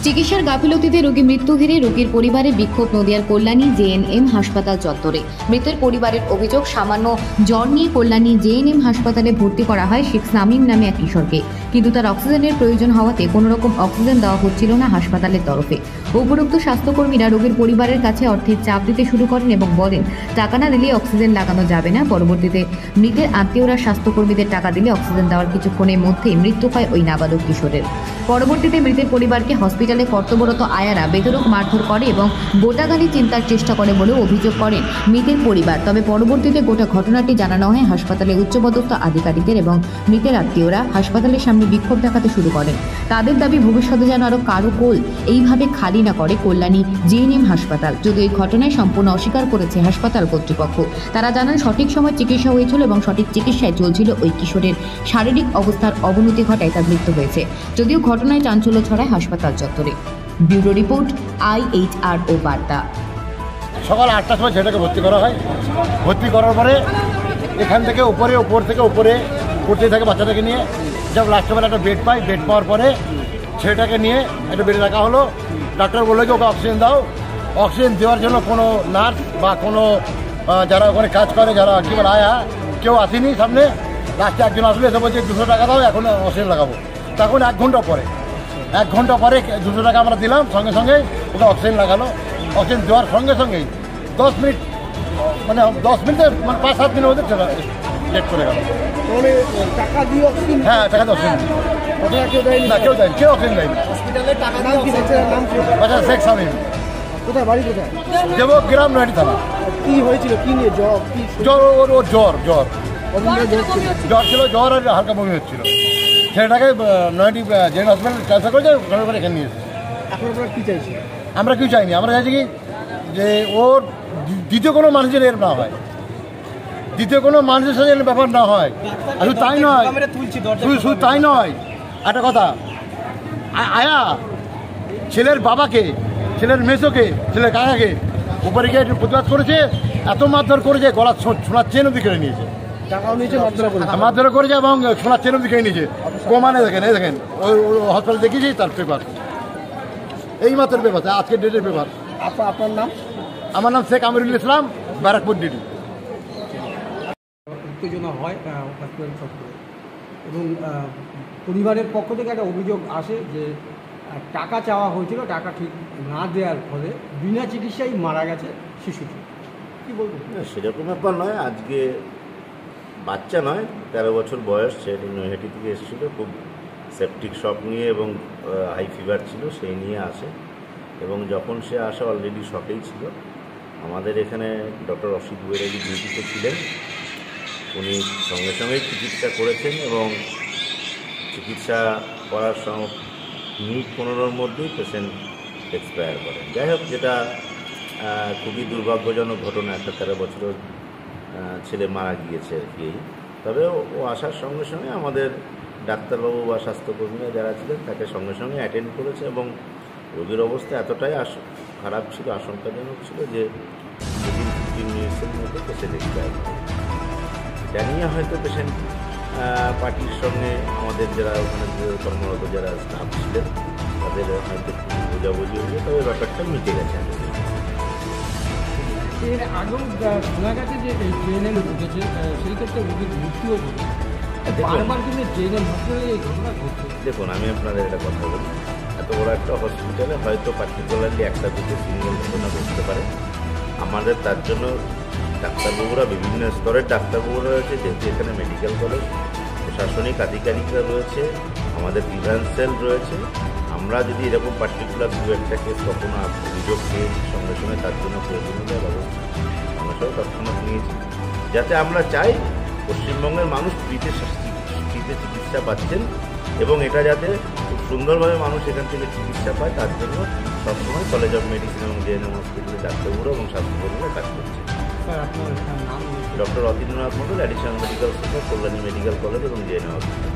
চিকিৎসার গাফিলতিতে রোগী মৃত্যু ঘিরে রোগীর পরিবারে বিক্ষোভ নদিয়ার কল্যাণী জেএনএম হাসপাতাল চত্বরে। মৃতের পরিবারের অভিযোগ, সামান্য জ্বর নিয়ে কল্যাণী জেএনএম হাসপাতালে ভর্তি করা হয় শেখ সামিম নামে এক কিশোরকে, কিন্তু তার অক্সিজেনের প্রয়োজন হওয়াতে কোনো রকম অক্সিজেন দেওয়া হচ্ছিল না হাসপাতালের তরফে। উপরোক্ত স্বাস্থ্যকর্মীরা রোগীর পরিবারের কাছে অর্থের চাপ দিতে শুরু করেন এবং বলেন টাকা না দিলে অক্সিজেন লাগানো যাবে না। পরবর্তীতে মৃতের আত্মীয়রা স্বাস্থ্যকর্মীদের টাকা দিলে অক্সিজেন দেওয়ার কিছুক্ষণের মধ্যেই মৃত্যু হয় ওই নাবালক কিশোরের। পরবর্তীতে মৃতের পরিবারকে হসপিটালে কর্তব্যরত আয়ারা বেধড়ক মারধর করে এবং গোটাগালি চিন্তার চেষ্টা করে বলেও অভিযোগ করেন মৃতের পরিবার। তবে পরবর্তীতে গোটা ঘটনাটি জানানো হয় হাসপাতালে উচ্চপদস্থ আধিকারিকদের এবং মৃতের আত্মীয়রা হাসপাতালের সামনে বিক্ষোভ দেখাতে শুরু করেন। তাদের দাবি ভবিষ্যতে যেন আরও কারো কোল এইভাবে খালি না করে কল্যাণী জেএনএম হাসপাতাল। যদিও এই ঘটনায় সম্পূর্ণ অস্বীকার করেছে হাসপাতাল কর্তৃপক্ষ। তারা জানান সঠিক সময় চিকিৎসা হয়েছিল এবং সঠিক চিকিৎসায় চলছিল ওই কিশোরের শারীরিক অবস্থার অবনতি ঘটায় তার মৃত্যু হয়েছে। যদিও ঘটনায় চাঞ্চল্য ছড়ায় হাসপাতাল চত্বরে। ব্যুরো রিপোর্ট, IHRO বার্তা। সকাল 8টার সময় ছেলেটাকে ভর্তি করা হয়। ভর্তি করার পরে এখান থেকে উপর থেকে উপরে উঠতেই থাকে বাচ্চাটাকে নিয়ে। যখন লাস্টবেলা একটা বেড পাই, বেড পাওয়ার পরে ছেলেটাকে নিয়ে একটা বেডে রাখা হলো। ডাক্তার বললো যে ওকে অক্সিজেন দাও। অক্সিজেন দেওয়ার জন্য কোনো নার্স বা কোনো যারা ওখানে কাজ করে, যারা কী বলে আয়া, কেউ আসেনি সামনে। লাস্টে একজন আসলে এসে বলছে 200 টাকা দাও, এখন অক্সিজেন লাগাবো। তখন 1 ঘন্টা পরে 200 টাকা আমরা দিলাম। সঙ্গে সঙ্গে ওকে অক্সিজেন লাগালো। অক্সিজেন দেওয়ার সঙ্গে সঙ্গেই 10 মিনিট মানে 10 মিনিটে মানে 5-7 মিনিটের মধ্যে লেট করে গেল। টাকা দিয়ে অক্সিজেন? হ্যাঁ, টাকা দিয়ে অক্সিজেন কেউ দেয়নি? না, কেউ দেয়নি, কেউ অক্সিজেন দেয়নি। নাম কি? আচ্ছা, শেখ সামিম। কোথায় বাড়ি? কোথায়? দেবো গ্রাম, নয়টি থানা। কি হয়েছিল? কি নিয়ে জ্বর? কি জ্বর? ওর জ্বর ছিল, জ্বর আর হালকা বমি হচ্ছিল। ছেলেটাকে নয়টি জেন হসপিটাল ট্রান্সফার করেছে, করে এখানে নিয়ে এসেছে। এখন আপনারা কী চাইছি? আমরা কেউ চাইনি। আমরা চাইছি কি যে ওর দ্বিতীয় কোনো মানুষের এর না হয়, দ্বিতীয় কোনো মানুষের সাথে ব্যাপার না হয়। শুধু তাই নয়, শুধু তাই নয়, একটা কথা, আয়া ছেলের বাবাকে, ছেলের মেসোকে, ছেলের কাকাকে উপরে গিয়ে একটু প্রতিবাদ করেছে। এত মারধর করেছে, গলা সোনার চেন অব্দি কেড়ে নিয়েছে, টাকাও নিয়েছে, মারধর করেছে এবং সোনার চেন অব্দি কেড়ে নিয়েছে। প্রমাণে দেখেন, এই দেখেন ওই হসপিটালে দেখেছি তার পেপার, এই মাত্র পেপার, আজকের ডেটের পেপার। আপনার নাম? আমার নাম শেখ আমিরুল ইসলাম, ব্যারাকপুর ডিডি। উত্তেজনা হয় হসপিটাল চত্বরে এবং পরিবারের পক্ষ থেকে একটা অভিযোগ আসে যে টাকা চাওয়া হয়েছিল, টাকা ঠিক না দেওয়ার ফলে বিনা চিকিৎসায় মারা গেছে শিশুটি। কী বলবেন? সেরকম ব্যাপার নয়। আজকে বাচ্চা নয়, 13 বছর বয়স, সে নৈহাটি থেকে এসেছিলো, খুব সেপটিক শক নিয়ে এবং হাই ফিভার ছিল, সেই নিয়ে আসে। এবং যখন সে আসে অলরেডি শকেই ছিল। আমাদের এখানে ডক্টর অসিত বৈরাগী ডিউটিতে ছিলেন, উনি সঙ্গে সঙ্গেই চিকিৎসা করেছেন এবং চিকিৎসা করার মিনিট 15-র মধ্যেই পেশেন্ট এক্সপায়ার করেন। যাই হোক, যেটা খুবই দুর্ভাগ্যজনক ঘটনা, একটা 13 বছরের ছেলে মারা গিয়েছে আর কি। তবে ও আসার সঙ্গে সঙ্গে আমাদের ডাক্তারবাবু বা স্বাস্থ্যকর্মীরা যারা ছিলেন তাকে সঙ্গে সঙ্গে অ্যাটেন্ড করেছে এবং রোগীর অবস্থা এতটাই খারাপ ছিল, আশঙ্কাজনক ছিল যে 15 মিনিটের মধ্যে পেশেন্ট এক্সপায়ার করে। এটা নিয়ে হয়তো পেশেন্ট পার্টির সঙ্গে আমাদের যারা ওখানে কর্মরত যারা স্টাফ ছিলেন তাদের হয়তো বোঝাবুঝি হয়ে, তবে ব্যাপারটা মিটে গেছে। এর আগেও শোনা গেছে যে এই জেএনএম ঘটেছে, সেই ক্ষেত্রে রোগীর মৃত্যুও ঘটেছে। বারবার কিন্তু জেএনএম হসপিটালে এই ঘটনা ঘটছে। দেখুন, আমি আপনাদের একটা কথা বলি, এত বড় একটা হসপিটালে হয়তো পার্টিকুলারলি একটা দুটো সিঙ্গেল ঘটনা ঘটতে পারে। আমাদের তার জন্য ডাক্তারবাবুরা, বিভিন্ন স্তরের ডাক্তারবাবুরা রয়েছে, যেহেতু এখানে মেডিকেল কলেজ, প্রশাসনিক আধিকারিকরা রয়েছে, আমাদের প্রিভেন্স সেল রয়েছে। আমরা যদি এরকম পার্টিকুলার দু একটা কেস কখনো অভিযোগ পেয়েছি, সঙ্গে সঙ্গে তার জন্য প্রয়োজনীয় ব্যবস্থা আমরা সব তৎক্ষণাৎ নিয়েছি। যাতে আমরা চাই পশ্চিমবঙ্গের মানুষ ফ্রিতে চিকিৎসা পাচ্ছেন এবং এটা যাতে খুব সুন্দরভাবে মানুষ এখান থেকে চিকিৎসা পায়, তার জন্য সবসময় কলেজ অফ মেডিসিন এবং জেএনএম হসপিটালের ডাক্তারবাবুরা এবং স্বাস্থ্যকর্মীরা কাজ করছে। আপনার নাম? Doctor Atindranath Mondal, additional medical super, Kalyani medical college এবং জেএনএম হসপিটাল।